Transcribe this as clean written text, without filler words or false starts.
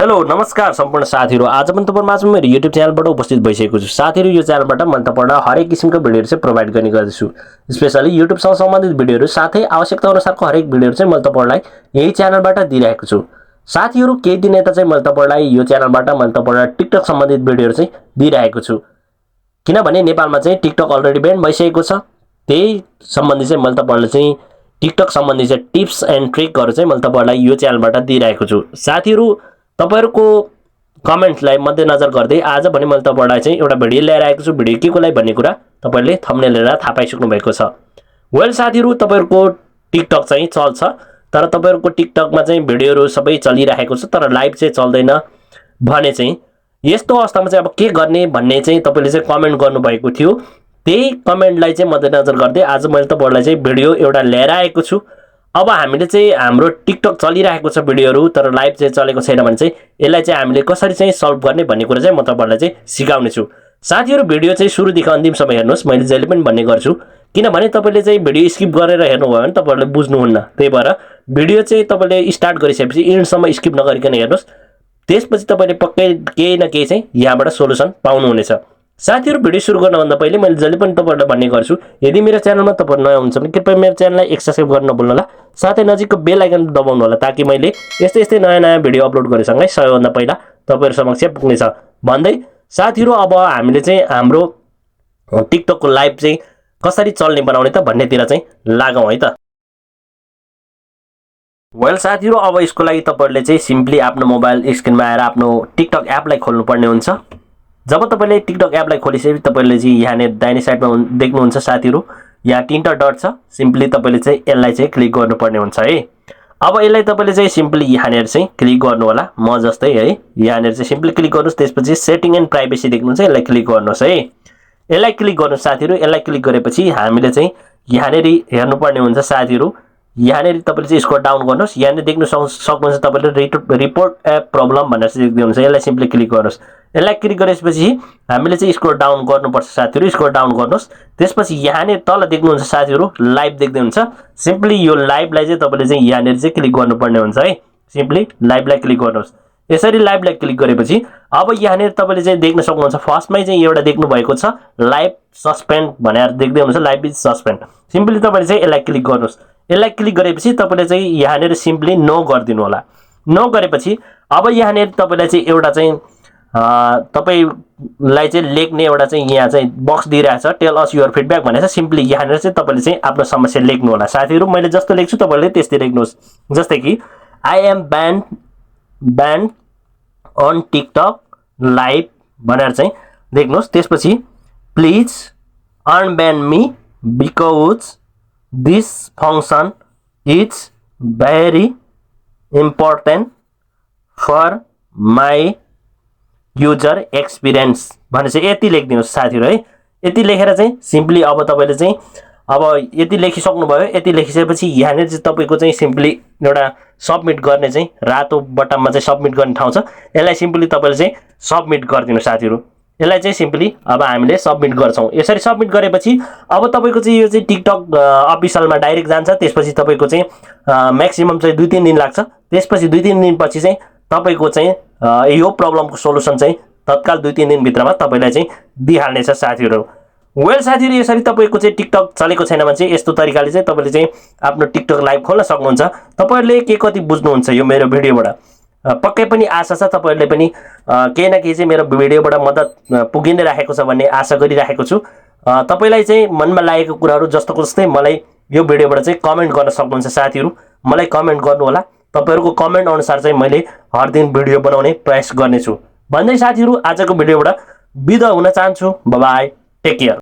Hello नमस्कार सम्पूर्ण साथीहरु। आज पनि तपाईहरुमाझ मेरो YouTube च्यानलबाट उपस्थित भइसकेको छु। साथीहरु, यो च्यानलबाट मैले तपाईहरुलाई हरेक किसिमको भिडियोहरु चाहिँ प्रोवाइड गर्ने गर्छु। स्पेशली YouTube सँग सम्बन्धित भिडियोहरु साथै आवश्यकता अनुसारको हरेक भिडियोहरु चाहिँ मैले तपाईहरुलाई यही च्यानलबाट दिइरहेको छु। साथीहरु, केही दिन यता चाहिँ मैले तपाईहरुलाई यो च्यानलबाट मैले तपाईहरुलाई टिकटक सम्बन्धित भिडियोहरु चाहिँ दिइरहेको छु। किनभने नेपालमा चाहिँ टिकटक अलरेडी ब्यान भइसकेको छ। त्यही सम्बन्धी चाहिँ मैले तपाईहरुलाई चाहिँ टिकटक सम्बन्धी चाहिँ टिप्स एन्ड ट्रिकहरु चाहिँ मैले तपाईहरुलाई यो च्यानलबाट दिइरहेको छु। साथीहरु, तपाईहरुको कमेन्टलाई मध्यनजर गर्दै आज पनि मैले तपाईहरुलाई चाहिँ एउटा भिडियो ल्याएर आएको छु। भिडियो केको लागि भन्ने कुरा तपाईहरुले थम्बनेल हेरेर थाहा पाइसक्नु भएको छ। वेल साथीहरु, तपाईहरुको टिकटक चाहिँ चल्छ, तर तपाईहरुको टिकटकमा चाहिँ भिडियोहरु सबै चलिरहेको छ, तर लाइभ चाहिँ चल्दैन भने चाहिँ यस्तो अवस्थामा चाहिँ अब के गर्ने भन्ने चाहिँ तपाईले चाहिँ कमेन्ट गर्नु भएको थियो। त्यही कमेन्टलाई चाहिँ मध्यनजर गर्दै आज मैले तपाईहरुलाई चाहिँ भिडियो एउटा ल्याएर आएको छु। अब हामीले चाहिँ हाम्रो टिकटक चलिरहेको छ भिडियोहरु, तर लाइभ चाहिँ चलेको छैन भने चाहिँ यसलाई चाहिँ हामीले कसरी चाहिँ सल्भ गर्ने भन्ने कुरा चाहिँ म तपाईहरुलाई चाहिँ सिकाउने छु। साथीहरु, भिडियो चाहिँ सुरुदेखि अन्तिमसम्म हेर्नुस्। मैले जहिले पनि भन्ने गर्छु, किनभने तपाईले चाहिँ भिडियो स्किप गरेर हेर्नुभयो भने तपाईहरुले बुझ्नुहुन्न। त्यही भएर भिडियो चाहिँ तपाईले स्टार्ट गरिसकेपछि एन्डसम्म स्किप नगरिकन हेर्नुस्। त्यसपछि तपाईले पक्कै केही न केही चाहिँ यहाँबाट सोलुसन पाउनुहुनेछ। साथीहरु, भिडियो सुरु गर्नभन्दा पहिले मैले जहिले पनि तपाईहरुलाई भन्ने गर्छु, यदि मेरो च्यानलमा तपाईहरु नयाँ हुनुहुन्छ भने कृपया मेरो च्यानललाई सब्स्क्राइब गर्न नभुल्नु होला, साथै नजिकको बेल आइकन दबाउनु होला, ताकि मैले यस्तै नयाँ भिडियो अपलोड गरेसँगै सबैभन्दा पहिला तपाईहरु समक्ष पुग्नेछ भन्दै साथीहरु, अब हामीले चाहिँ हाम्रो टिकटकको लाइभ चाहिँ कसरी चल्ने बनाउने त भन्नेतिर चाहिँ लागौं है त। वेल साथीहरु, अब यसको लागि तपाईहरुले चाहिँ सिम्पली आफ्नो मोबाइल स्क्रिनमा आएर आफ्नो टिकटक एपलाई खोल्नु पर्ने हुन्छ। जब तपाईले टिकटक एपलाई खोलिसकेपछि तपाईले चाहिँ यहाँ दाहिने साइडमा देख्नुहुन्छ साथीहरु, यहाँ तीनटा डट छ। सिम्पली तपाईले चाहिँ यसलाई चाहिँ क्लिक गर्नुपर्ने हुन्छ है। अब यसलाई तपाईले चाहिँ सिम्पली यहाँ चाहिँ क्लिक गर्नु होला, म जस्तै है। यहाँ चाहिँ सिम्पली क्लिक गर्नुस्। त्यसपछि सेटिङ एन्ड प्राइभेसी देख्नुहुन्छ, यसलाई क्लिक गर्नुस् है। यसलाई क्लिक गर्नुस् साथीहरु। यसलाई क्लिक गरेपछि हामीले चाहिँ यहाँ हेर्नुपर्ने हुन्छ साथीहरु। यहाँ तपाईले चाहिँ स्क्रल डाउन गर्नुस्। यहाँ देख्न सक्नुहुन्छ तपाईले रिपोर्ट एप प्रब्लम भनेर चाहिँ देख्नुहुन्छ। यसलाई सिम्पली क्लिक गर्नुस्। यसलाई क्लिक गरेपछि हामीले चाहिँ स्क्रल डाउन गर्नुपर्छ साथीहरु। स्क्रल डाउन गर्नुस्। त्यसपछि यहाँ तल देख्नुहुन्छ साथीहरु, लाइभ देख्दै हुन्छ। सिम्पली यो लाइभलाई चाहिँ तपाईले चाहिँ यहाँ चाहिँ क्लिक गर्नुपर्ने हुन्छ है। सिम्पली लाइभलाई क्लिक गर्नुस्। यसरी लाइभलाई क्लिक गरेपछि अब यहाँ तपाईले चाहिँ देख्न सक्नुहुन्छ, फर्स्टमै चाहिँ एउटा देख्नु भएको छ लाइभ सस्पेन्ड भनेर देख्दै हुनुहुन्छ, लाइभ इज सस्पेन्ड। सिम्पली तपाईले चाहिँ यसलाई क्लिक गर्नुस्। यसलाई क्लिक गरेपछि तपाईले चाहिँ यहाँ सिम्पली नो गरिदिनु होला। नो गरेपछि अब यहाँ तपाईलाई चाहिँ एउटा चाहिँ तपाईलाई चाहिँ लेख्ने एउटा चाहिँ यहाँ चाहिँ बक्स दिइरहेछ, टेल अस युर फिडब्याक भनेर। सिम्पली यहाँ चाहिँ तपाईले चाहिँ आफ्नो समस्या लेख्नु होला साथीहरु। मैले जस्तो लेख्छु तपाईले त्यस्तै लेख्नुस्। जस्तै कि I am banned on TikTok live भनेर चाहिँ देख्नुस्। त्यसपछि please unban me because this function is very important for my user experience भनेर चाहिँ यति लेखिदिनुहोस् साथीहरु है। यति लेखेर चाहिँ सिम्पली अब तपाईले चाहिँ अब यति लेखिसक्नुभयो। यति लेखिसकेपछि यहाँ चाहिँ तपाईको चाहिँ सिम्पली एउटा सबमिट गर्ने चाहिँ रातो बटनमा चाहिँ सबमिट गर्ने ठाउँ छ। यसलाई सिम्पली तपाईले चाहिँ सबमिट गरिदिनु साथीहरु। यसलाई चाहिँ सिम्पली अब हामीले सबमिट गर्छौं। यसरी सबमिट गरेपछि अब तपाईको चाहिँ यो चाहिँ टिकटक अफिसियलमा डाइरेक्ट जान्छ। त्यसपछि तपाईको चाहिँ म्याक्सिमम चाहिँ 2-3 दिन लाग्छ। त्यसपछि 2-3 दिनपछि चाहिँ तपाईको चाहिँ यो प्रब्लमको सोलुसन चाहिँ तत्काल 2-3 दिन भित्रमा तपाईलाई चाहिँ दिइहाल्नेछ साथीहरु। वेल साथीहरु, यसरी तपाईको चाहिँ टिकटक चलेको छैन भने चाहिँ यस्तो तरिकाले चाहिँ तपाईले चाहिँ आफ्नो टिकटक लाइभ खोल्न सक्नुहुन्छ। तपाईहरुले के कति बुझ्नुहुन्छ यो मेरो भिडियोबाट पक्कै पनि आशा छ तपाईहरुले पनि केही न केही चाहिँ मेरो भिडियोबाट मद्दत पुगि नै राखेको छ भन्ने आशा गरिराखेको छु। तपाईलाई चाहिँ मनमा लागेको कुराहरु जस्तोको जस्तै मलाई यो भिडियोबाट चाहिँ कमेन्ट गर्न सक्नुहुन्छ साथीहरु। मलाई कमेन्ट गर्नु होला। तपाईहरुको कमेन्ट अनुसार चाहिँ मैले हर दिन भिडियो बनाउने प्रयास गर्नेछु भन्दै साथीहरु आजको भिडियोबाट बिदा हुन चाहन्छु। Bye bye, take care.